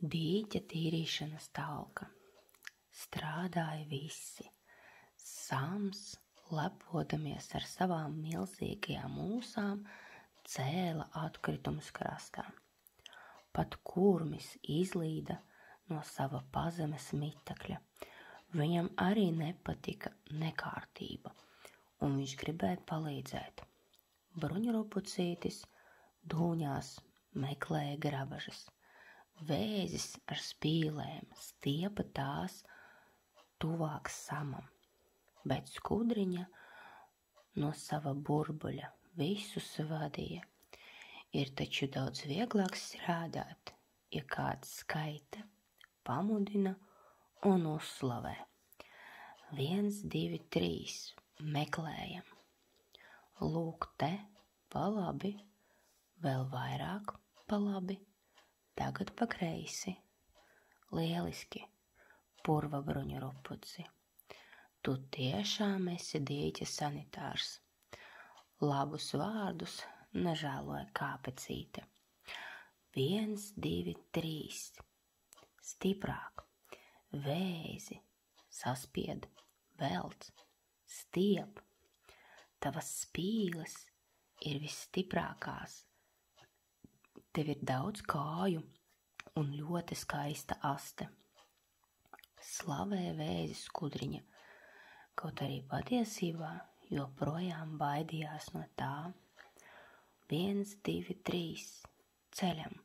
Dīķa tīrīšanas talka. Strādāja visi. Sams, lepodamies ar savām milzīgajām mūsām, cēla atkritumus krastā. Pat kurmis izlīda no sava pazemes mitekļa. Viņam arī nepatika nekārtība, un viņš gribēja palīdzēt. Bruņurupucītis dūņās meklēja grabažas. Vēzis ar spīlēm stiepa tās tuvāk samam, bet skudriņa no sava burbuļa visus vadīja. Ir taču daudz vieglāk strādāt, ja kāds skaita, pamudina un uzslavē. 1, 2, 3, meklējam. Lūk te, pa labi, vēl vairāk pa labi, tagad pa kreisi. Lieliski, purva bruņurupuci. Tu tiešām esi dīķa sanitārs. Labus vārdus nežēloja kāpecīte. 1, 2, 3. Stiprāk. Vēzi. Saspied. Velc. Stiep. Tavas spīles ir visstiprākās. Tev ir daudz kāju un ļoti skaista aste. Slavē vēzi skudriņa, kaut arī patiesībā joprojām baidījās no tā. 1, 2, 3, ceļam.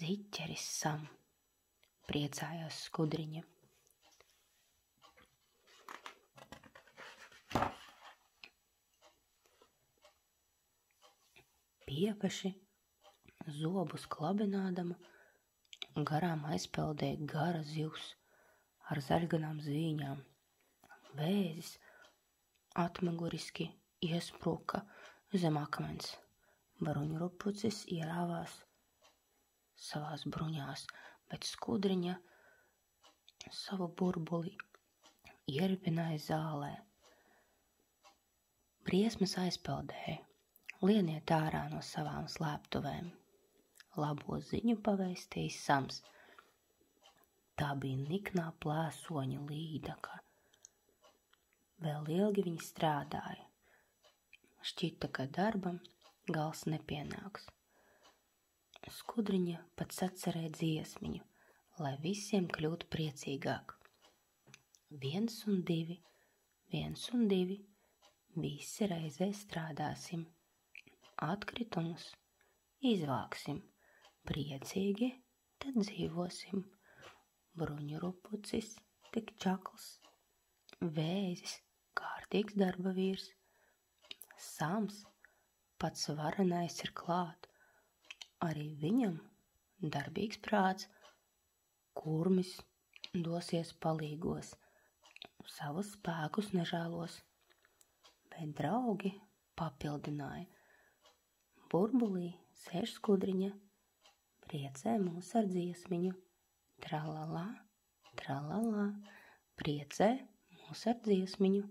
Ziķeris Sam, priecājās skudriņa. Piepeši, zobus klabinādama, garām aizpeldēja gara zivs ar zaļganām zvīņām. Vēzis atmuguriski iespruka zem akmens. Bruņurupucis ierāvās savās bruņās, bet skudriņa savu burbuli ieripināja zālē. Briesmas aizpeldēja. Lieniet ārā no savām slēptuvēm. Labo ziņu pavēstījis Sams. Tā bija niknā plēsoņa līdaka. Vēl ilgi viņi strādāja. Šķita, ka darbam gals nepienāks. Skudriņa pat sacerēja dziesmiņu, lai visiem kļūtu priecīgāk. 1 un 2, 1 un 2, visi reizē strādāsim. Atkritumus izvāksim, priecīgi tad dzīvosim. Bruņurupucis tik čakls, vēzis kārtīgs darba vīrs. Sams pats varenais ir klāt, arī viņam darbīgs prāts. Kurmis dosies palīgos, savus spēkus nežēlos, bet draugi papildināja. Burbulī sēž skudriņa, priecē mūs ar dziesmiņu. Tralalā, tralalā, priecē mūs ar dziesmiņu.